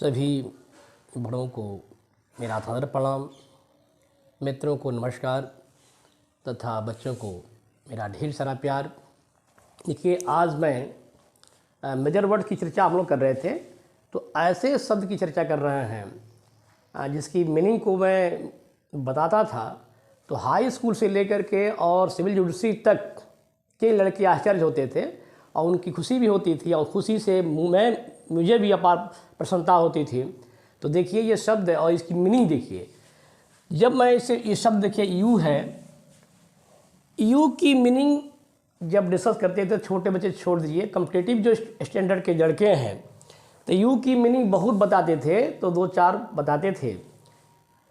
सभी बड़ों को मेरा सादर प्रणाम, मित्रों को नमस्कार तथा बच्चों को मेरा ढेर सारा प्यार। देखिए, आज मैं मेजर वर्ड की चर्चा हम लोग कर रहे थे, तो ऐसे शब्द की चर्चा कर रहे हैं जिसकी मीनिंग को मैं बताता था। तो हाई स्कूल से लेकर के और सिविल जूडिशरी तक के लड़के आश्चर्य होते थे और उनकी खुशी भी होती थी और खुशी से मुझे भी अपार प्रसन्नता होती थी। तो देखिए ये शब्द और इसकी मीनिंग देखिए। जब मैं ये शब्द देखिए यू है, यू की मीनिंग जब डिस्कस करते थे, छोटे बच्चे छोड़ दीजिए, कॉम्पिटिटिव जो स्टैंडर्ड के लड़के हैं तो यू की मीनिंग बहुत बताते थे, तो 2-4 बताते थे।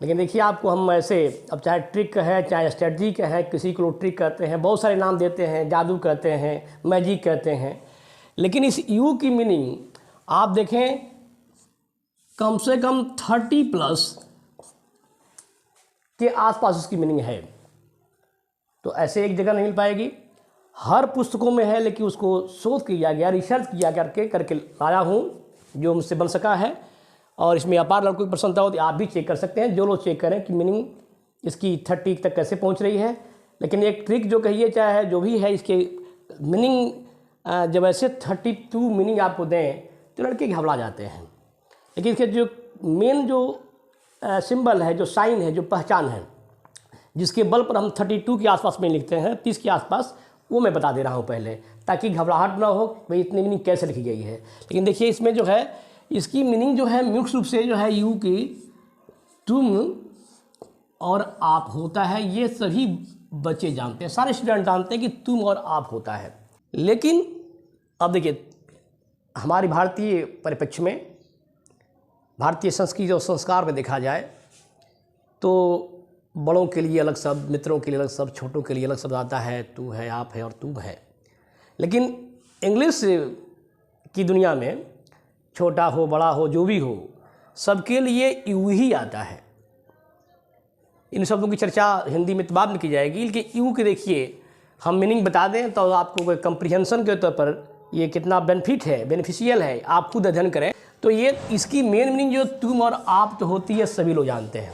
लेकिन देखिए आपको हम ऐसे, अब चाहे ट्रिक है चाहे स्ट्रेटजी का है, किसी को ट्रिक कहते हैं, बहुत सारे नाम देते हैं, जादू कहते हैं, मैजिक कहते हैं, लेकिन इस यू की मीनिंग आप देखें कम से कम 30+ के आसपास उसकी मीनिंग है। तो ऐसे एक जगह नहीं मिल पाएगी, हर पुस्तकों में है, लेकिन उसको शोध किया गया, रिसर्च किया करके लाया हूँ जो मुझसे बन सका है। और इसमें अपार लड़कों की प्रसन्नता होती है, आप भी चेक कर सकते हैं, जो लोग चेक करें कि मीनिंग इसकी 30 तक कैसे पहुंच रही है। लेकिन एक ट्रिक जो कहिए चाहे जो भी है, इसके मीनिंग जब ऐसे 32 मीनिंग आपको दें तो लड़के घबरा जाते हैं। लेकिन इसके जो मेन जो सिंबल है, जो साइन है, जो पहचान है, जिसके बल पर हम 32 के आसपास में लिखते हैं, 30 के आसपास, वो मैं बता दे रहा हूँ पहले, ताकि घबराहट ना हो भाई इतनी मीनिंग कैसे लिखी गई है। लेकिन देखिए इसमें जो है, इसकी मीनिंग जो है मुख्य रूप से जो है यू की तुम और आप होता है। ये सभी बच्चे जानते हैं, सारे स्टूडेंट जानते हैं कि तुम और आप होता है। लेकिन अब देखिए हमारी भारतीय परिप्रेक्ष्य में, भारतीय संस्कृति और संस्कार में देखा जाए तो बड़ों के लिए अलग शब्द, मित्रों के लिए अलग शब्द, छोटों के लिए अलग शब्द आता है, तू है, आप है और तुम है। लेकिन इंग्लिश की दुनिया में छोटा हो बड़ा हो जो भी हो, सबके लिए यू ही आता है। इन शब्दों की चर्चा हिंदी में तो बाद में की जाएगी, लेकिन यू के देखिए हम मीनिंग बता दें तो आपको कंप्रीहेंशन के तौर पर ये कितना बेनिफिट है, बेनिफिशियल है, आप खुद अध्ययन करें। तो ये इसकी मेन मीनिंग जो तुम और आप तो होती है सभी लोग जानते हैं,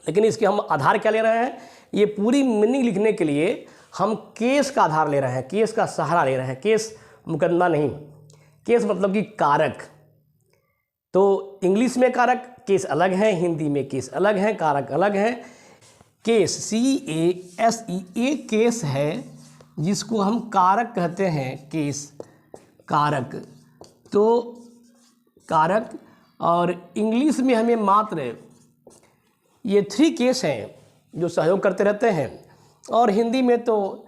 लेकिन इसके हम आधार क्या ले रहे हैं, ये पूरी मीनिंग लिखने के लिए हम केस का आधार ले रहे हैं, केस का सहारा ले रहे हैं। केस मुकदमा नहीं, केस मतलब कि कारक। तो इंग्लिश में कारक केस अलग है, हिंदी में केस अलग है, कारक अलग है। केस CASE एक केस है जिसको हम कारक कहते हैं, केस कारक। तो कारक, और इंग्लिश में हमें मात्र ये 3 केस हैं जो सहयोग करते रहते हैं, और हिंदी में तो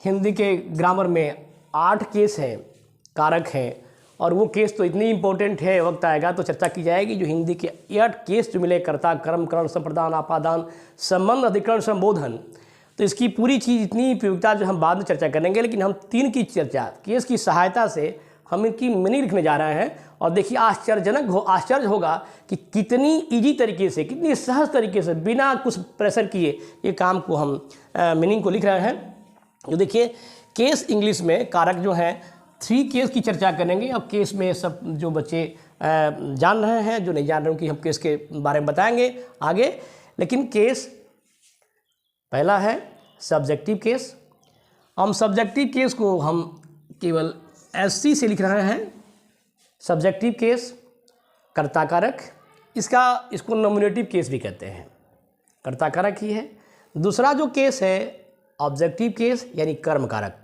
हिंदी के ग्रामर में 8 केस हैं, कारक हैं। और वो केस तो इतनी इंपॉर्टेंट है, वक्त आएगा तो चर्चा की जाएगी, जो हिंदी के 8 केस जो मिले, कर्ता, कर्म, करण, संप्रदान, आपादान, संबंध, अधिकरण, संबोधन। तो इसकी पूरी चीज़ इतनी उपयोगिता जो हम बाद में चर्चा करेंगे, लेकिन हम 3 की चर्चा केस की सहायता से हम इनकी मीनिंग लिखने जा रहे हैं। और देखिए आश्चर्य होगा कि कितनी इजी तरीके से, कितनी सहज तरीके से, बिना कुछ प्रेशर किए ये काम को हम मीनिंग को लिख रहे हैं। तो देखिए केस इंग्लिश में कारक जो है, 3 केस की चर्चा करेंगे। और केस में सब जो बच्चे जान रहे हैं, जो नहीं जान रहे हैं, कि हम केस के बारे में बताएंगे आगे। लेकिन केस पहला है सब्जेक्टिव केस। हम सब्जेक्टिव केस को हम केवल SC से लिख रहे हैं। सब्जेक्टिव केस कर्ता कारक, इसको नॉमिनेटिव केस भी कहते हैं, कर्ता कारक ही है। दूसरा जो केस है ऑब्जेक्टिव केस, यानी कर्म कारक,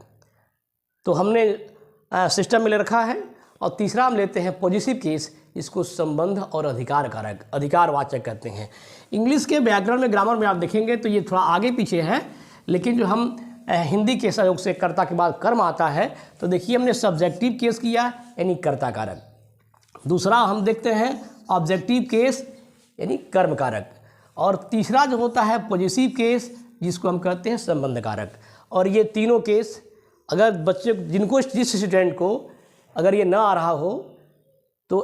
तो हमने सिस्टम में ले रखा है। और तीसरा हम लेते हैं पॉजिटिव केस, इसको संबंध और अधिकार कारक, अधिकारवाचक कहते हैं। इंग्लिश के व्याकरण में, ग्रामर में आप देखेंगे तो ये थोड़ा आगे पीछे है, लेकिन जो हम हिंदी के सहयोग से कर्ता के बाद कर्म आता है, तो देखिए हमने सब्जेक्टिव केस किया यानी कर्ता कारक। दूसरा हम देखते हैं ऑब्जेक्टिव केस यानी कर्म कारक, और तीसरा जो होता है पॉजिटिव केस, जिसको हम कहते हैं संबंध कारक। और ये तीनों केस अगर बच्चे जिस स्टूडेंट को अगर ये ना आ रहा हो, तो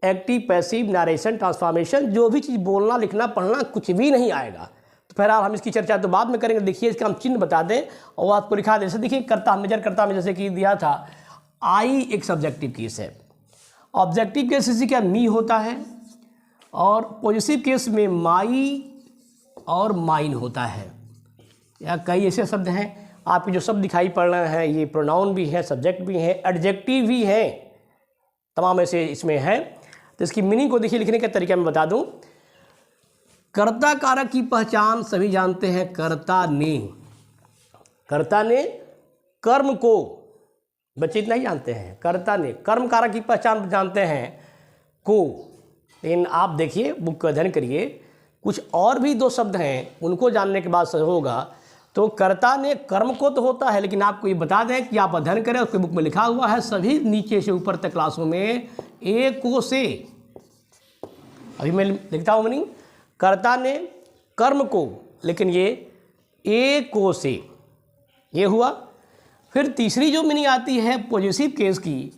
एक्टिव, पैसिव, नरेशन, ट्रांसफॉर्मेशन, जो भी चीज़ बोलना, लिखना, पढ़ना कुछ भी नहीं आएगा। तो फिर हम इसकी चर्चा तो बाद में करेंगे। देखिए इसका हम चिन्ह बता दें और आपको लिखा दें। जैसे देखिए कर्ता, मेजर कर्ता में जैसे कि दिया था, आई एक सब्जेक्टिव केस है। ऑब्जेक्टिव केस इसी का मी होता है, और पॉजिटिव केस में माई और माइन होता है। या कई ऐसे शब्द हैं, आपके जो शब्द दिखाई पड़ रहे हैं ये प्रोनाउन भी है, सब्जेक्ट भी है, एडजेक्टिव भी है, तमाम ऐसे इसमें है। तो इसकी मीनिंग को देखिए, लिखने का तरीका मैं बता दूं। कर्ता कारक की पहचान सभी जानते हैं, कर्ता ने कर्म को, बच्चे इतना ही जानते हैं, कर्ता ने कर्म कारक की पहचान जानते हैं को। लेकिन आप देखिए, बुक का अध्ययन करिए, कुछ और भी दो शब्द हैं, उनको जानने के बाद सही होगा। तो कर्ता ने कर्म को तो होता है, लेकिन आपको ये बता दें कि आप अध्ययन करें, उसके बुक में लिखा हुआ है सभी नीचे से ऊपर तक क्लासों में ए को से। अभी मैं लिखता हूँ मीनिंग, कर्ता ने कर्म को, लेकिन ये ए को से, ये हुआ। फिर तीसरी जो मीनिंग आती है पॉजिटिव केस की,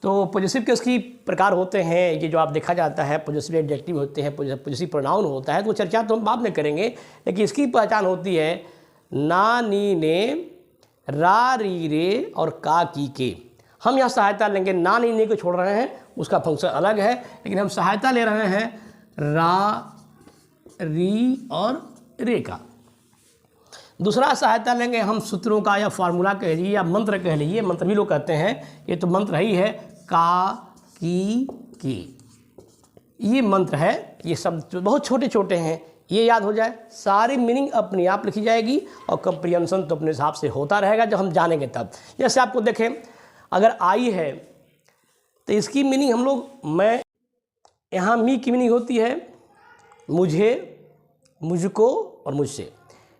तो पॉजिटिव केस की प्रकार होते हैं, ये जो आप देखा जाता है पॉजिटिव एडजेक्टिव होते हैं, पॉजिटिव प्रोनाउन होता है, तो चर्चा तो हम बाद में करेंगे। लेकिन इसकी पहचान होती है ना, नी, ने, रा, री, रे और का, की, के। हम यहाँ सहायता लेंगे, ना, नी, ने को छोड़ रहे हैं, उसका फंक्शन अलग है, लेकिन हम सहायता ले रहे हैं रा, री और रे का। दूसरा सहायता लेंगे हम सूत्रों का, या फार्मूला कह लीजिए या मंत्र कह लीजिए, मंत्र भी लोग कहते हैं, ये तो मंत्र ही है, का, की। ये मंत्र है, ये शब्द बहुत छोटे छोटे हैं, ये याद हो जाए, सारी मीनिंग अपने आप लिखी जाएगी और कंप्रिहेंशन तो अपने हिसाब से होता रहेगा जब हम जानेंगे तब। जैसे आपको देखें, अगर आई है तो इसकी मीनिंग हम लोग, मैं यहाँ मी की मीनिंग होती है मुझे, मुझको और मुझसे।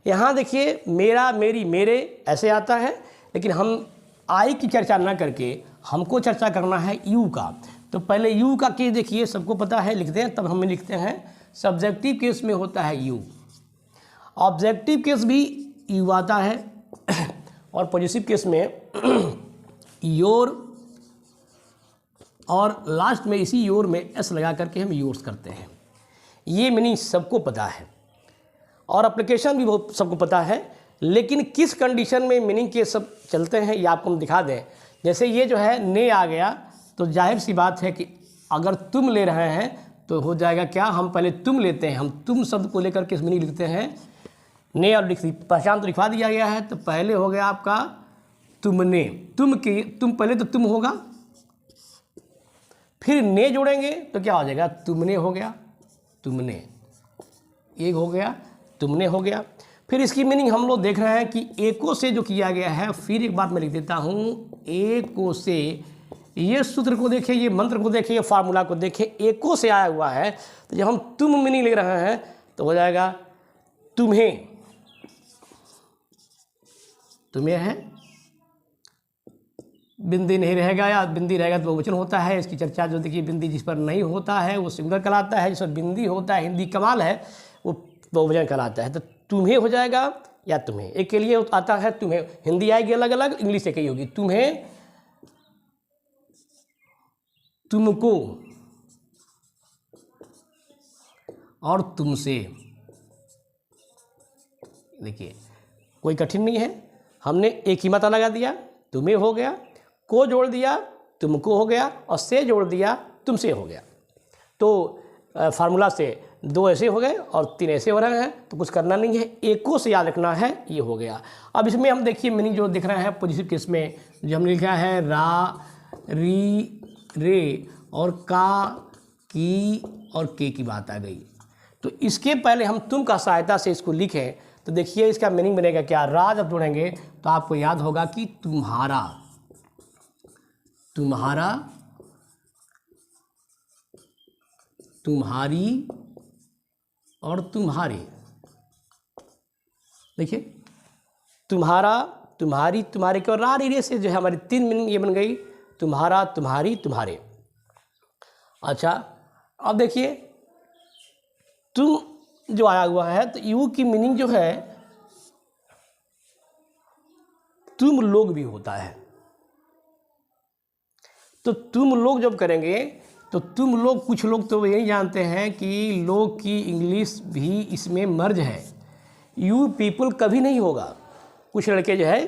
यहाँ देखिए मेरा, मेरी, मेरे ऐसे आता है, लेकिन हम आई की चर्चा ना करके हमको चर्चा करना है यू का। तो पहले यू का केस देखिए, सबको पता है, लिखते हैं तब हम लिखते हैं। सब्जेक्टिव केस में होता है यू, ऑब्जेक्टिव केस भी यू आता है, और पॉजिटिव केस में योर, और लास्ट में इसी योर में एस लगा करके हम योर्स करते हैं। ये मीनिंग सबको पता है और एप्लीकेशन भी बहुत सबको पता है, लेकिन किस कंडीशन में मीनिंग के सब चलते हैं ये आपको हम दिखा दें। जैसे ये जो है ने आ गया, तो जाहिर सी बात है कि अगर तुम ले रहे हैं तो हो जाएगा क्या, हम पहले तुम लेते हैं, हम तुम शब्द को लेकर के मीनिंग लिखते हैं ने, और पहचान तो लिखवा दिया गया है। तो पहले हो गया आपका तुमने, तुम की, तुम पहले तो तुम होगा, फिर ने जोड़ेंगे तो क्या हो जाएगा, तुमने हो गया, तुमने, एक हो गया, तुमने हो गया। फिर इसकी मीनिंग हम लोग देख रहे हैं कि एको से जो किया गया है, फिर एक बार मैं लिख देता हूँ, एको से, ये सूत्र को देखें, ये मंत्र को देखें, ये फार्मूला को देखें, एको से आया हुआ है। तो जब हम तुम मीनिंग ले रहे हैं तो हो जाएगा तुम्हें, तुम्हें है, बिंदी नहीं रहेगा, या बिंदी रहेगा तो बहुवचन होता है। इसकी चर्चा जो देखिए, बिंदी जिस पर नहीं होता है वो सिंगुलर कहलाता है, जिस पर बिंदी होता है, हिंदी कमाल है, वो बहुवचन कहलाता है। तो तुम्हें हो जाएगा या तुम्हें, एक के लिए आता है तुम्हें, हिंदी आएगी अलग अलग, इंग्लिश एक ही होगी, तुम्हें, तुमको और तुमसे। देखिए कोई कठिन नहीं है, हमने एक ही मात्रा लगा दिया, तुम्हें हो गया, को जोड़ दिया, तुमको हो गया, और से जोड़ दिया, तुमसे हो गया। तो फार्मूला से दो ऐसे हो गए और तीन ऐसे हो रहे हैं, तो कुछ करना नहीं है, एको से याद रखना है, ये हो गया। अब इसमें हम देखिए मीनिंग जो दिख रहे हैं पॉजिटिव केस में, जो हमने लिखा है रा, री, रे और का, की और के की बात आ गई। तो इसके पहले हम तुम का सहायता से इसको लिखें, तो देखिए इसका मीनिंग बनेगा क्या, रा जब जोड़ेंगे तो आपको याद होगा कि तुम्हारा, तुम्हारा, तुम्हारी और तुम्हारे। देखिए तुम्हारा, तुम्हारी, तुम्हारे के, और रा, री, रे से जो है हमारी तीन मीनिंग ये बन गई, तुम्हारा, तुम्हारी, तुम्हारे। अच्छा अब देखिए तुम जो आया हुआ है, तो यू की मीनिंग जो है तुम लोग भी होता है। तो तुम लोग जब करेंगे तो तुम लोग, कुछ लोग तो यही जानते हैं कि लोग की इंग्लिश भी इसमें मर्ज है, यू पीपल कभी नहीं होगा। कुछ लड़के जो है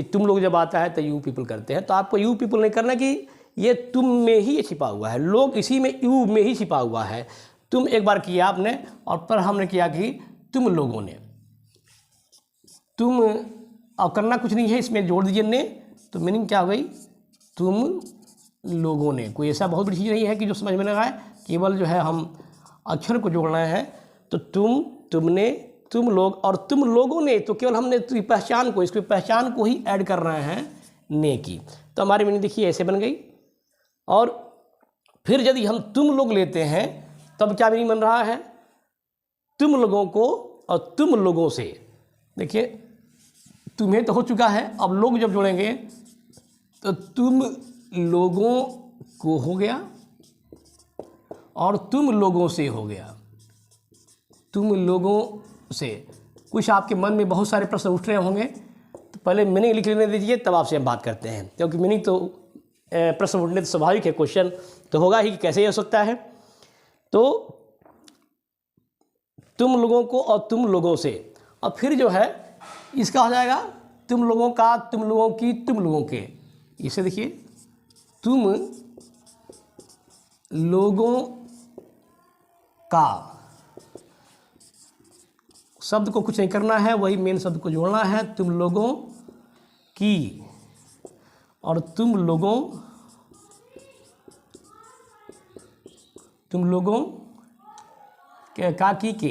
तुम लोग जब आता है तो यू पीपल करते हैं, तो आपको यू पीपल नहीं करना कि ये तुम में ही छिपा हुआ है, लोग इसी में यू में ही छिपा हुआ है। तुम एक बार किया आपने और पर हमने किया कि तुम लोगों ने। तुम और करना कुछ नहीं है, इसमें जोड़ दीजिए ने, तो मीनिंग क्या हो गई, तुम लोगों ने। कोई ऐसा बहुत बड़ी चीज़ नहीं है कि जो समझ में लगा है, केवल जो है हम अक्षर को जोड़ना है। तो तुम, तुमने, तुम लोग और तुम लोगों ने, तो केवल हमने पहचान को, इसकी पहचान को ही ऐड कर रहे हैं ने की। तो हमारी मीनिंग देखिए ऐसे बन गई। और फिर यदि हम तुम लोग लेते हैं तब क्या मीनिंग बन रहा है, तुम लोगों को और तुम लोगों से। देखिए तुम्हें तो हो चुका है, अब लोग जब जोड़ेंगे तो तुम लोगों को हो गया और तुम लोगों से हो गया। तुम लोगों से। कुछ आपके मन में बहुत सारे प्रश्न उठ रहे होंगे, तो पहले मीनिंग लिख लेने दीजिए, तब आपसे हम बात करते हैं। क्योंकि मीनिंग तो प्रश्न उठने तो स्वाभाविक है, क्वेश्चन तो होगा ही कि कैसे हो सकता है। तो तुम लोगों को और तुम लोगों से, और फिर जो है इसका हो जाएगा तुम लोगों का, तुम लोगों की, तुम लोगों के। इसे देखिए, तुम लोगों का, शब्द को कुछ नहीं करना है, वही मेन शब्द को जोड़ना है। तुम लोगों की और तुम लोगों का की के,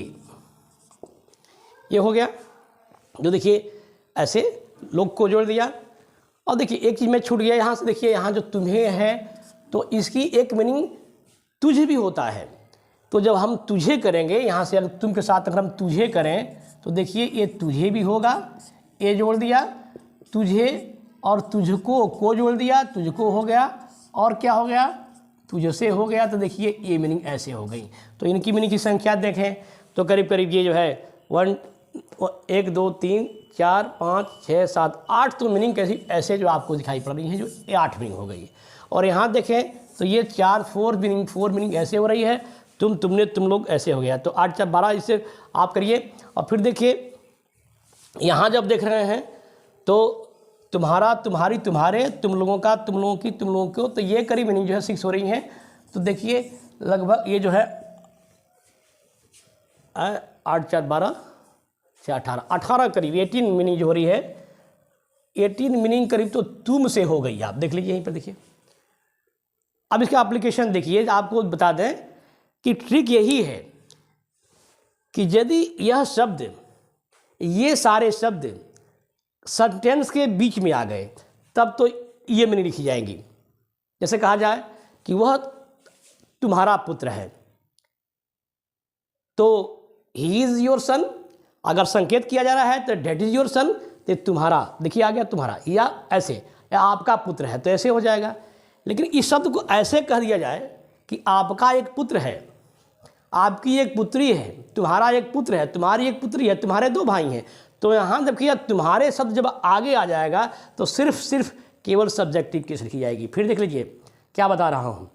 ये हो गया। जो देखिए ऐसे लोग को जोड़ दिया। और देखिए एक चीज़ में छूट गया यहाँ से, देखिए यहाँ जो तुम्हें है तो इसकी एक मीनिंग तुझे भी होता है। तो जब हम तुझे करेंगे यहाँ से, अगर तुम के साथ अगर हम तुझे करें तो देखिए ये तुझे भी होगा, ये जोड़ दिया, तुझे और तुझको को जोड़ दिया, तुझको हो गया, और क्या हो गया, तुझसे हो गया। तो देखिए ये मीनिंग ऐसे हो गई। तो इनकी मीनिंग की संख्या देखें तो करीब करीब ये जो है 1 2 3 4 5 6 7 8 तो मीनिंग कैसी ऐसे जो आपको दिखाई पड़ रही है, जो ये 8 मीनिंग हो गई। और यहाँ देखें तो ये 4 मीनिंग ऐसे हो रही है। तुम, तुमने, तुम लोग ऐसे हो गया। तो 8 4 12 इससे आप करिए। और फिर देखिए यहाँ जब देख रहे हैं तो तुम्हारा, तुम्हारी, तुम्हारे, तुम लोगों का, तुम लोगों की, तुम लोगों को, तो ये करीब मीनिंग जो है 6 हो रही हैं। तो देखिए लगभग ये जो है 8 4 12 से 18 करीब 18 मीनिंग जो हो रही है, 18 मीनिंग करीब तो तुम से हो गई। आप देख लीजिए यहीं पर देखिए। अब इसका एप्लीकेशन देखिए, आपको बता दें कि ट्रिक यही है कि यदि यह शब्द, ये सारे शब्द सेंटेंस के बीच में आ गए तब तो ये मीनिंग लिखी जाएंगी। जैसे कहा जाए कि वह तुम्हारा पुत्र है, तो ही इज़ योर सन। अगर संकेत किया जा रहा है तो डेट इज़ योर सन, तो तुम्हारा, देखिए आ गया तुम्हारा, या ऐसे, या आपका पुत्र है तो ऐसे हो जाएगा। लेकिन इस शब्द को ऐसे कह दिया जाए कि आपका एक पुत्र है, आपकी एक पुत्री है, तुम्हारा एक पुत्र है, तुम्हारी एक पुत्री है, तुम्हारे 2 भाई हैं। तो यहाँ जब किया तुम्हारे शब्द जब आगे आ जाएगा तो सिर्फ केवल सब्जेक्टिव केस लिखी जाएगी। फिर देख लीजिए क्या बता रहा हूँ,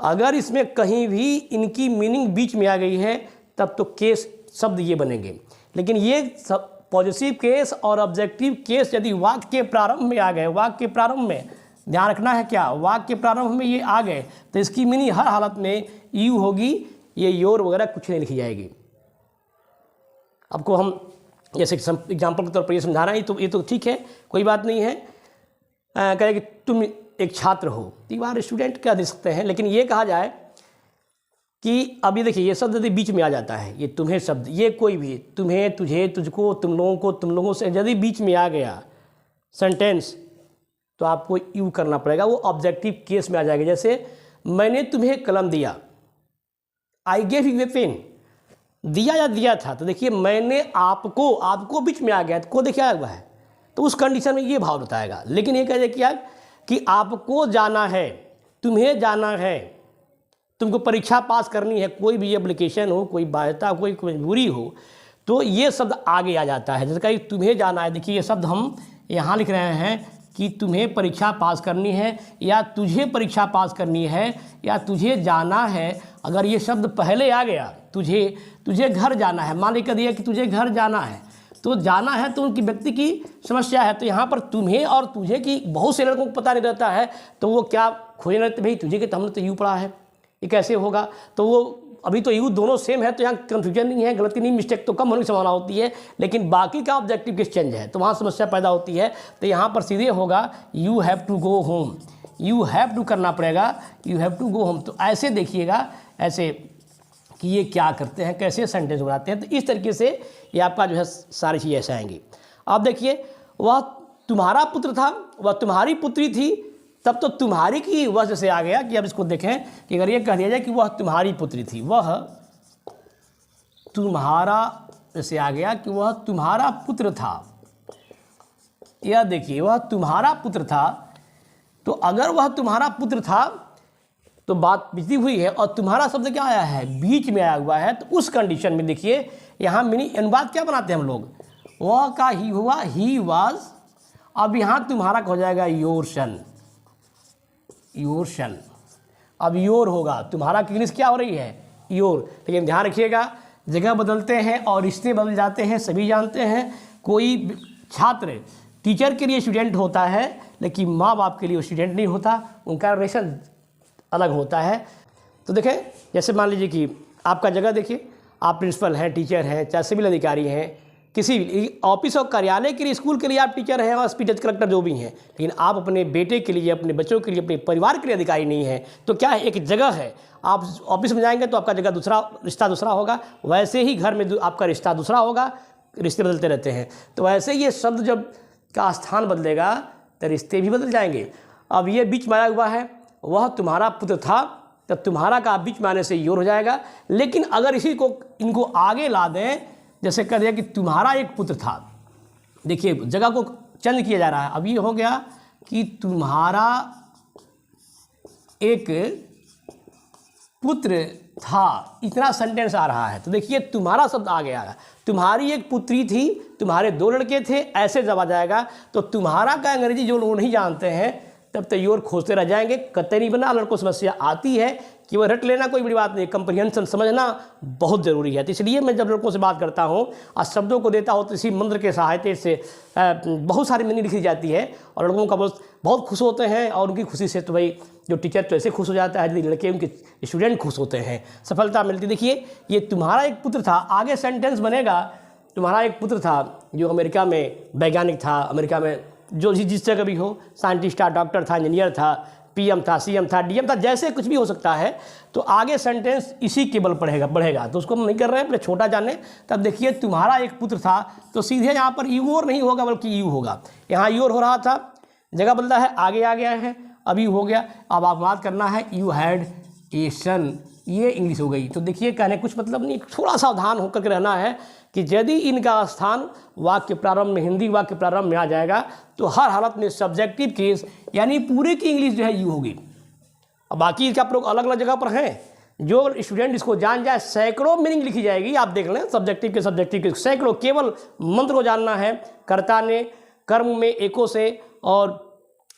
अगर इसमें कहीं भी इनकी मीनिंग बीच में आ गई है तब तो केस शब्द ये बनेंगे। लेकिन ये सब पॉजिटिव केस और ऑब्जेक्टिव केस यदि वाक्य के प्रारंभ में आ गए, वाक्य के प्रारंभ में ध्यान रखना है क्या, वाक्य के प्रारंभ में ये आ गए तो इसकी मीनिंग हर हालत में यू होगी, ये योर वगैरह कुछ नहीं लिखी जाएगी। आपको हम जैसे एग्जाम्पल के तौर पर ये समझा रहे हैं, ये तो ठीक है, कोई बात नहीं है। कहे कि तुम एक छात्र हो, दीवार स्टूडेंट क्या दे सकते हैं। लेकिन ये कहा जाए कि अभी देखिए ये शब्द यदि बीच में आ जाता है, ये तुम्हें शब्द, ये कोई भी तुम्हें, तुझे, तुझको, तुम लोगों को, तुम लोगों से यदि बीच में आ गया सेंटेंस तो आपको यू करना पड़ेगा, वो ऑब्जेक्टिव केस में आ जाएगा। जैसे मैंने तुम्हें कलम दिया, I gave you a pen, दिया या दिया था, तो देखिए मैंने आपको बीच में आ गया तो को देखिए आया हुआ है, तो उस कंडीशन में ये भाव बताएगा। लेकिन ये कह दे क्या कि आपको जाना है, तुम्हें जाना है, तुमको परीक्षा पास करनी है, कोई भी एप्लीकेशन हो, कोई बाध्यता, कोई मजबूरी हो, तो ये शब्द आगे आ जाता है। जैसे कहीं तुम्हें जाना है, देखिए ये शब्द हम यहाँ लिख रहे हैं कि तुम्हें परीक्षा पास करनी है, या तुझे परीक्षा पास करनी है, या तुझे जाना है। अगर ये शब्द पहले आ गया, तुझे घर जाना है, मान लिख दिया कि तुझे घर जाना है, तो जाना है तो उनकी व्यक्ति की समस्या है। तो यहाँ पर तुम्हें और तुझे की बहुत से लड़कों को पता नहीं रहता है, तो वो क्या खोजने लगते भाई तुझे कि हमने तो यू पढ़ा है, ये कैसे होगा। तो वो अभी तो यू दोनों सेम है, तो यहाँ कन्फ्यूजन नहीं है, गलती नहीं, मिस्टेक तो कम होने की संभावना होती है, लेकिन बाकी का ऑब्जेक्टिव केस चेंज है तो वहाँ समस्या पैदा होती है। तो यहाँ पर सीधे होगा you have to go home, you have to करना पड़ेगा, you have to go home. तो ऐसे देखिएगा, ऐसे कि ये क्या करते हैं, कैसे सेंटेंस बनाते हैं। तो इस तरीके से ये आपका जो है सारी चीज़ें ऐसे आएंगी। अब देखिए, वह तुम्हारा पुत्र था, वह तुम्हारी पुत्री थी, तब तो तुम्हारी की वजह से आ गया कि अब इसको देखें कि अगर ये कह दिया जाए कि वह तुम्हारी पुत्री थी, वह तुम्हारा जैसे आ गया कि वह तुम्हारा पुत्र था, या देखिए वह तुम्हारा पुत्र था। तो अगर वह तुम्हारा पुत्र था तो बात बिजली हुई है, और तुम्हारा शब्द क्या आया है, बीच में आया हुआ है। तो उस कंडीशन में देखिए यहाँ मिनी अनुवाद क्या बनाते हैं हम लोग, वह का ही हुआ, ही वाज। अब यहाँ तुम्हारा हो जाएगा योर सन, योर सन। अब योर होगा, तुम्हारा की इंग्लिश क्या हो रही है, योर। लेकिन ध्यान रखिएगा, जगह बदलते हैं और रिश्ते बदल जाते हैं, सभी जानते हैं। कोई छात्र टीचर के लिए स्टूडेंट होता है, लेकिन माँ बाप के लिए वो स्टूडेंट नहीं होता, उनका रिलेशन अलग होता है। तो देखें, जैसे मान लीजिए कि आपका जगह देखिए, आप प्रिंसिपल हैं, टीचर हैं, चाहे सिविल अधिकारी हैं, किसी भी ऑफिस और कार्यालय के लिए, स्कूल के लिए आप टीचर हैं, हॉस्पिटल कलेक्टर जो भी हैं, लेकिन आप अपने बेटे के लिए, अपने बच्चों के लिए, अपने परिवार के लिए अधिकारी नहीं हैं। तो क्या है, एक जगह है, आप ऑफिस में जाएंगे तो आपका जगह दूसरा, रिश्ता दूसरा होगा, वैसे ही घर में आपका रिश्ता दूसरा होगा, रिश्ते बदलते रहते हैं। तो वैसे ये शब्द जब का स्थान बदलेगा तो रिश्ते भी बदल जाएंगे। अब ये बीच में आया हुआ है, वह तुम्हारा पुत्र था, तो तुम्हारा का बीच में आने से योर हो जाएगा। लेकिन अगर इसी को इनको आगे ला दें, जैसे कह दिया कि तुम्हारा एक पुत्र था, देखिए जगह को चेंज किया जा रहा है। अब ये हो गया कि तुम्हारा एक पुत्र था, इतना सेंटेंस आ रहा है। तो देखिए तुम्हारा शब्द आ गया, तुम्हारी एक पुत्री थी, तुम्हारे 2 लड़के थे, ऐसे जब आ जाएगा तो तुम्हारा का अंग्रेजी जो लोग नहीं जानते हैं तब तो योर खोजते रह जाएंगे, कतई नहीं बना। लड़कों को समस्या आती है कि वह रट लेना कोई बड़ी बात नहीं, कंप्रीहेंशन समझना बहुत ज़रूरी है। तो इसलिए मैं जब लड़कों से बात करता हूँ और शब्दों को देता हूँ तो इसी मंत्र के सहायता से बहुत सारी मीनिंग लिखी जाती है, और लड़कों का बहुत खुश होते हैं, और उनकी खुशी से तो भाई जो टीचर तो ऐसे खुश हो जाता है, यदि लड़के उनके स्टूडेंट खुश होते हैं, सफलता मिलती। देखिए ये तुम्हारा एक पुत्र था, आगे सेंटेंस बनेगा तुम्हारा एक पुत्र था जो अमेरिका में वैज्ञानिक था, अमेरिका में जो जिस जगह भी हो, साइंटिस्ट था, डॉक्टर था, इंजीनियर था, पीएम था, सीएम था, डीएम था, जैसे कुछ भी हो सकता है। तो आगे सेंटेंस इसी के बल बढ़ेगा। तो उसको हम नहीं कर रहे हैं, पहले छोटा जाने। तब देखिए तुम्हारा एक पुत्र था, तो सीधे यहाँ पर यूर नहीं होगा बल्कि यू होगा। यहाँ यूर हो रहा था, जगह बदला है, आगे आ गया है, अभी हो गया। अब आप बात करना है यू हैड ए सन, ये इंग्लिश हो गई। तो देखिए कहने कुछ मतलब नहीं, थोड़ा सावधान होकर के रहना है कि यदि इनका स्थान वाक्य प्रारंभ में, हिंदी वाक्य प्रारंभ में आ जाएगा तो हर हालत में सब्जेक्टिव केस यानी पूरे की इंग्लिश जो है यू होगी। अब बाकी आप लोग अलग अलग जगह पर हैं, जो स्टूडेंट इसको जान जाए सैकड़ों मीनिंग लिखी जाएगी। आप देख लें सब्जेक्टिव के सैकड़ों, केवल मंत्र को जानना है। कर्ता ने, कर्म में एको से, और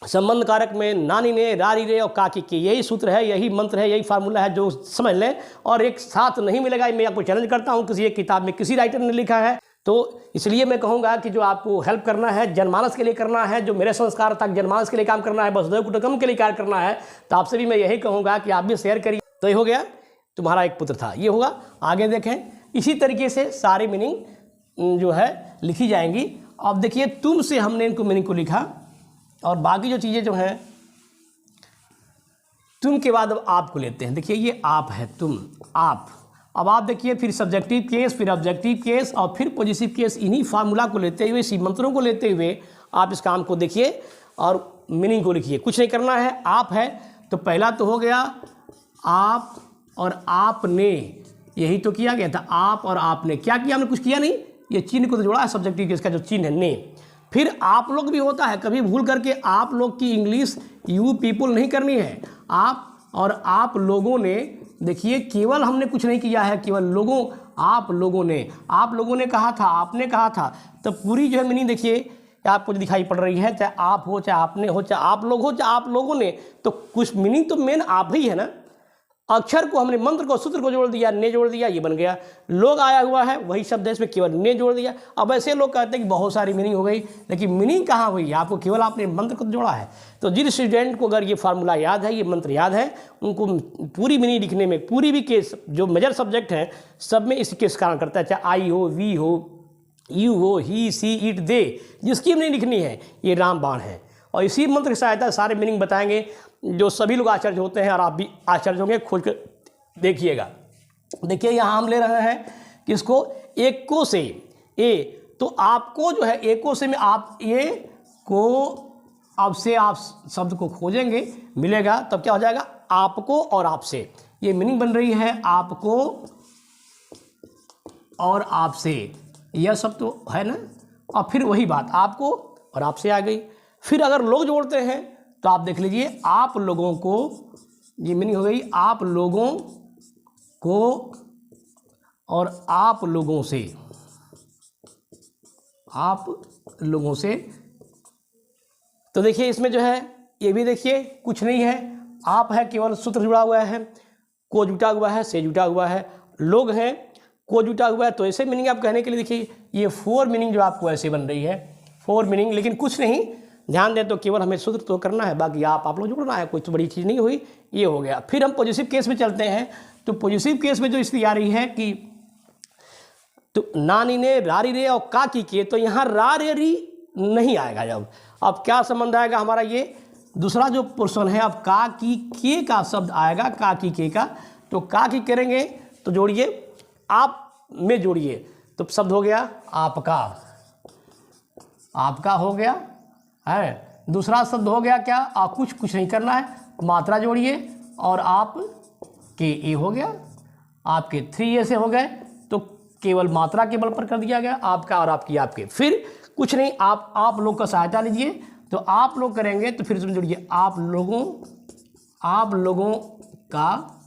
संबंध कारक में नानी ने, रारी रे और काकी की, यही सूत्र है, यही मंत्र है, यही फार्मूला है, जो समझ लें। और एक साथ नहीं मिलेगा, मैं आपको चैलेंज करता हूँ, किसी एक किताब में किसी राइटर ने लिखा है। तो इसलिए मैं कहूँगा कि जो आपको हेल्प करना है जनमानस के लिए करना है, जो मेरे संस्कार तक जनमानस के लिए काम करना है, वसुधैव कुटुंबकम के लिए कार्य करना है, तो आपसे भी मैं यही कहूँगा कि आप भी शेयर करिए। तो ये हो गया तुम्हारा एक पुत्र था, ये होगा। आगे देखें, इसी तरीके से सारी मीनिंग जो है लिखी जाएंगी। अब देखिए तुम से हमने इनको मीनिंग को लिखा, और बाकी जो चीज़ें जो हैं तुम के बाद अब आप को लेते हैं। देखिए ये आप है, तुम, आप। अब आप देखिए फिर सब्जेक्टिव केस, फिर ऑब्जेक्टिव केस, और फिर पॉजिटिव केस। इन्हीं फार्मूला को लेते हुए, इसी मंत्रों को लेते हुए आप इस काम को देखिए और मीनिंग को लिखिए। कुछ नहीं करना है, आप है तो पहला तो हो गया आप और आपने, यही तो किया गया था। आप और आपने क्या किया, हमने कुछ किया नहीं, ये चिन्ह को तो जोड़ा है, सब्जेक्टिव केस का जो चिन्ह है ने। फिर आप लोग भी होता है, कभी भूल करके आप लोग की इंग्लिश यू पीपुल नहीं करनी है। आप और आप लोगों ने, देखिए केवल हमने कुछ नहीं किया है, केवल लोगों, आप लोगों ने कहा था, आपने कहा था। तो पूरी जो है मीनिंग देखिए आपको जो दिखाई पड़ रही है, चाहे आप हो, चाहे आपने हो, चाहे आप लोग हो, चाहे आप लोगों ने, तो कुछ मीनिंग तो मेन आप ही है ना। अक्षर को हमने मंत्र को सूत्र को जोड़ दिया, ने जोड़ दिया, ये बन गया। लोग आया हुआ है वही शब्द है, इसमें केवल ने जोड़ दिया। अब ऐसे लोग कहते हैं कि बहुत सारी मीनिंग हो गई, लेकिन मीनिंग कहाँ हुई, आपको केवल आपने मंत्र को जोड़ा है। तो जिन स्टूडेंट को अगर ये फार्मूला याद है, ये मंत्र याद है, उनको पूरी मीनिंग लिखने में, पूरी भी केस जो मेजर सब्जेक्ट हैं सब में इसी केस कारण करता है, चाहे आई हो, वी हो, यू हो, ही, सी, इट, दे, जिसकी मीनिंग लिखनी है ये रामबाण है। और इसी मंत्र की सहायता सारे मीनिंग बताएंगे, जो सभी लोग आश्चर्य होते हैं और आप भी आश्चर्य होंगे, खोज कर देखिएगा। देखिए यहाँ हम ले रहे हैं किसको, एक को से ए, तो आपको जो है ए को से में आप ए को अब से आप शब्द को खोजेंगे, मिलेगा, तब क्या हो जाएगा, आपको और आपसे, ये मीनिंग बन रही है, आपको और आपसे, यह सब तो है ना। और फिर वही बात आपको और आपसे आ गई। फिर अगर लोग जोड़ते हैं तो आप देख लीजिए, आप लोगों को, ये मीनिंग हो गई, आप लोगों को और आप लोगों से, आप लोगों से। तो देखिए इसमें जो है ये भी देखिए कुछ नहीं है, आप है केवल सूत्र जुड़ा हुआ है, को जुटा हुआ है, से जुटा हुआ है, लोग हैं, को जुटा हुआ है। तो ऐसे मीनिंग आप कहने के लिए देखिए ये 4 मीनिंग जो आपको ऐसे बन रही है, 4 मीनिंग, लेकिन कुछ नहीं, ध्यान दें तो केवल हमें सूत्र तो करना है, बाकी आप लोग जोड़ना है, कोई तो बड़ी चीज़ नहीं हुई, ये हो गया। फिर हम पॉजिटिव केस में चलते हैं। तो पॉजिटिव केस में जो स्थिति आ रही है कि तो नानी ने, रारी रे और काकी के, तो यहाँ रा रे री नहीं आएगा। जब अब क्या संबंध आएगा हमारा, ये दूसरा जो पोर्शन है, अब का की के का शब्द आएगा, का की के का, तो का की करेंगे तो जोड़िए, आप में जोड़िए, तो शब्द हो गया आपका, आपका हो गया है। दूसरा शब्द हो गया क्या, कुछ नहीं करना है, मात्रा जोड़िए और आप के ए हो गया, आपके 3 ए से हो गए, तो केवल मात्रा के बल पर कर दिया गया, आपका और आपकी, आपके। फिर कुछ नहीं, आप लोग का सहायता लीजिए, तो आप लोग करेंगे तो फिर इसमें जोड़िए आप लोगों का,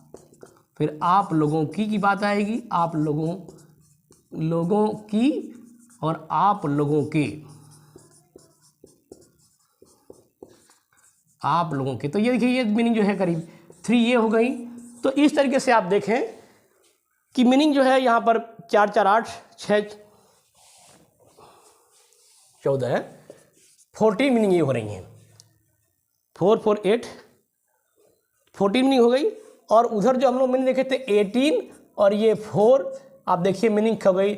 फिर आप लोगों की बात आएगी, आप लोगों की और आप लोगों के, आप लोगों के। तो ये देखिए ये मीनिंग जो है करीब 3 ये हो गई। तो इस तरीके से आप देखें कि मीनिंग जो है यहाँ पर 4 4 8 6 14 है, 14 मीनिंग ये हो रही हैं, 4 4 8 14 मीनिंग हो गई। और उधर जो हम लोग मीनिंग देखे थे 18 और ये 4, आप देखिए मीनिंग हो गई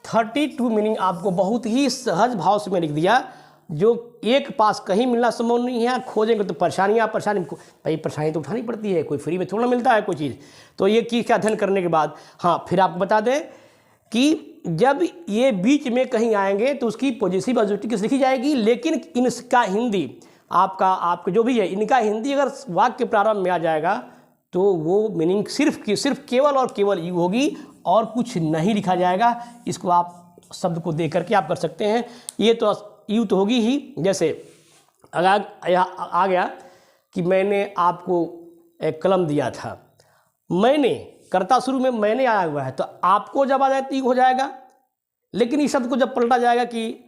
32 मीनिंग। आपको बहुत ही सहज भाव से मैं लिख दिया, जो एक पास कहीं मिलना संभव नहीं है, खोजेंगे तो परेशानी भाई परेशानी तो उठानी पड़ती है, कोई फ्री में थोड़ा मिलता है कोई चीज़। तो ये चीज़ का अध्ययन करने के बाद, हाँ फिर आपको बता दें कि जब ये बीच में कहीं आएंगे तो उसकी पॉजिटिव ऑब्जेक्टिव किस लिखी जाएगी, लेकिन इनका हिंदी आपका जो भी है, इनका हिंदी अगर वाक्य प्रारंभ में आ जाएगा तो वो मीनिंग सिर्फ केवल और केवल यू होगी और कुछ नहीं लिखा जाएगा। इसको आप शब्द को देख करके आप कर सकते हैं। ये तो यू तो होगी ही, जैसे आ गया कि मैंने आपको एक कलम दिया था, मैंने कर्ता शुरू में मैंने आया हुआ है, तो आपको जब आ जाए तो हो जाएगा। लेकिन इस शब्द को जब पलटा जाएगा कि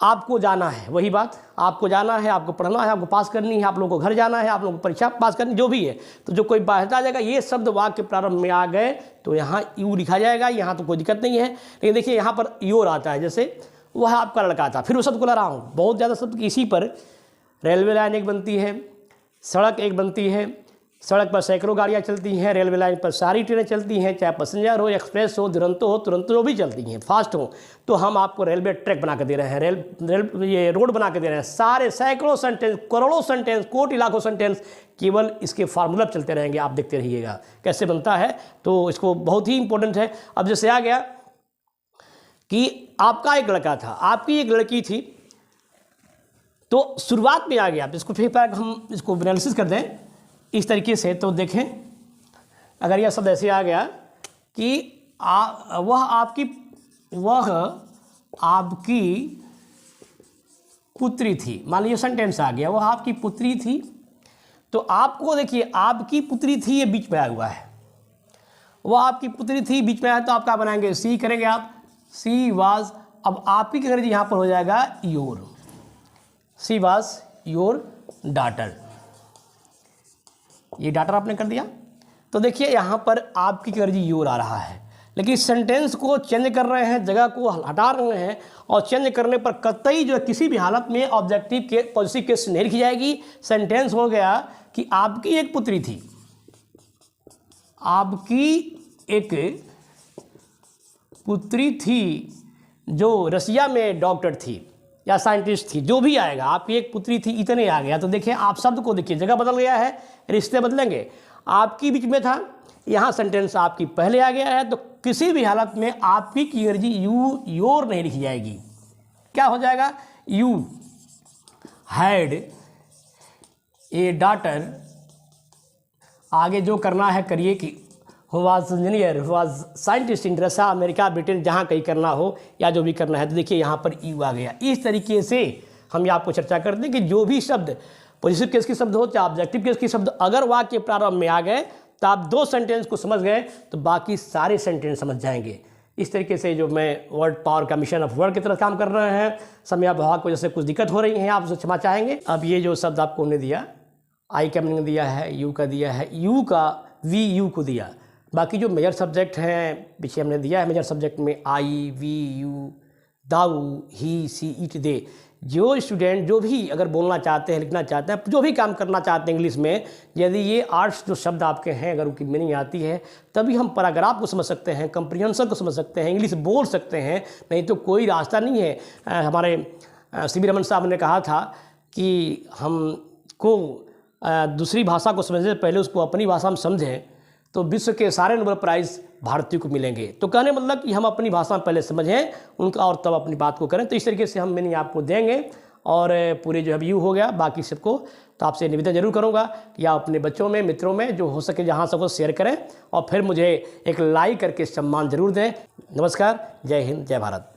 आपको जाना है, वही बात, आपको जाना है, आपको पढ़ना है, आपको पास करनी है, आप लोगों को घर जाना है, आप लोगों को परीक्षा पास करनी, जो भी है, तो जो कोई बात आ जाएगा, ये शब्द वाक्य प्रारंभ में आ गए तो यहाँ यू लिखा जाएगा, यहाँ तो कोई दिक्कत नहीं है। लेकिन देखिए यहाँ पर योर आता है, जैसे वह आपका लड़का था, फिर उस शब्द को ला रहा हूँ, बहुत ज़्यादा शब्द इसी पर। रेलवे लाइन एक बनती है, सड़क एक बनती है, सड़क पर सैकड़ों गाड़ियाँ चलती हैं, रेलवे लाइन पर सारी ट्रेनें चलती हैं, चाहे पैसेंजर हो, एक्सप्रेस हो, तुरंतो भी चलती हैं, फास्ट हो। तो हम आपको रेलवे ट्रैक बना के दे रहे हैं, ये रोड बना के दे रहे हैं। सारे सैकड़ों सेंटेंस, करोड़ों सेंटेंस, कोटि लाखों सेंटेंस केवल इसके फार्मूला चलते रहेंगे, आप देखते रहिएगा कैसे बनता है। तो इसको बहुत ही इंपॉर्टेंट है। अब जैसे आ गया कि आपका एक लड़का था, आपकी एक लड़की थी, तो शुरुआत में आ गया। इसको फिर हम इसको एनालिसिस कर दें इस तरीके से, तो देखें अगर यह शब्द ऐसे आ गया कि वह आपकी पुत्री थी, मान लीजिए सेंटेंस आ गया, वह आपकी पुत्री थी, तो आपको देखिए आपकी पुत्री थी, ये बीच में आया हुआ है, वह आपकी पुत्री थी बीच में आया, तो आप क्या बनाएंगे, सी करेंगे आप, सी वाज। अब आपकी क्या करेंगे, यहाँ पर हो जाएगा your, she was your daughter, ये डाटर आपने कर दिया। तो देखिए यहाँ पर आपकी कर्जी योर आ रहा है, लेकिन सेंटेंस को चेंज कर रहे हैं, जगह को हटा रहे हैं, और चेंज करने पर कतई जो है किसी भी हालत में ऑब्जेक्टिव के पॉजिटिव केस नहीं लिखी जाएगी। सेंटेंस हो गया कि आपकी एक पुत्री थी, आपकी एक पुत्री थी जो रसिया में डॉक्टर थी या साइंटिस्ट थी, जो भी आएगा, आपकी एक पुत्री थी, इतने आ गया। तो देखिए आप शब्द को देखिए, जगह बदल गया है, रिश्ते बदलेंगे। आपकी बीच में था, यहाँ सेंटेंस आपकी पहले आ गया है, तो किसी भी हालत में आपकी की एनर्जी यू योर नहीं लिखी जाएगी। क्या हो जाएगा? यू हैड ए डॉटर, आगे जो करना है करिए, कि who was engineer, who was scientist in Russia, America, Britain, जहाँ कहीं करना हो या जो भी करना है। तो देखिए यहाँ पर यू आ गया। इस तरीके से हम ये आपको चर्चा करते हैं कि जो भी शब्द पॉजिटिव केस के शब्द हो चाहे ऑब्जेक्टिव केस के शब्द अगर वाक्य प्रारंभ में आ गए तो आप दो सेंटेंस को समझ गए तो बाकी सारे सेंटेंस समझ जाएंगे। इस तरीके से जो मैं वर्ड पावर का मिशन ऑफ वर्ड की तरह काम कर रहे हैं, समय अभाव की वजह से कुछ दिक्कत हो रही है, आप उसे क्षमा चाहेंगे। अब ये जो शब्द आपको उन्होंने दिया, आई का मीनिंग दिया है, यू का दिया है, यू का वी यू को दिया। बाकी जो मेजर सब्जेक्ट हैं पीछे हमने दिया है, मेजर सब्जेक्ट में I, we, you, thou, he, she, it, they. जो स्टूडेंट जो भी अगर बोलना चाहते हैं, लिखना चाहते हैं, जो भी काम करना चाहते हैं इंग्लिश में, यदि ये आर्ट्स जो शब्द आपके हैं अगर उनकी मीनिंग आती है तभी हम पैराग्राफ को समझ सकते हैं, कंप्रीहेंशन को समझ सकते हैं, इंग्लिश बोल सकते हैं, नहीं तो कोई रास्ता नहीं है। हमारे सी.वी. रमन साहब ने कहा था कि हमको दूसरी भाषा को समझने से पहले उसको अपनी भाषा में समझें तो विश्व के सारे नोबेल प्राइज़ भारतीय को मिलेंगे। तो कहने मतलब कि हम अपनी भाषा में पहले समझें उनका और तब अपनी बात को करें। तो इस तरीके से हम मीनिंग आपको देंगे और पूरे जो है यू हो गया, बाकी सबको तो आपसे निवेदन जरूर करूंगा कि आप अपने बच्चों में, मित्रों में जो हो सके जहां सबको शेयर करें और फिर मुझे एक लाइक करके सम्मान जरूर दें। नमस्कार, जय हिंद, जय भारत।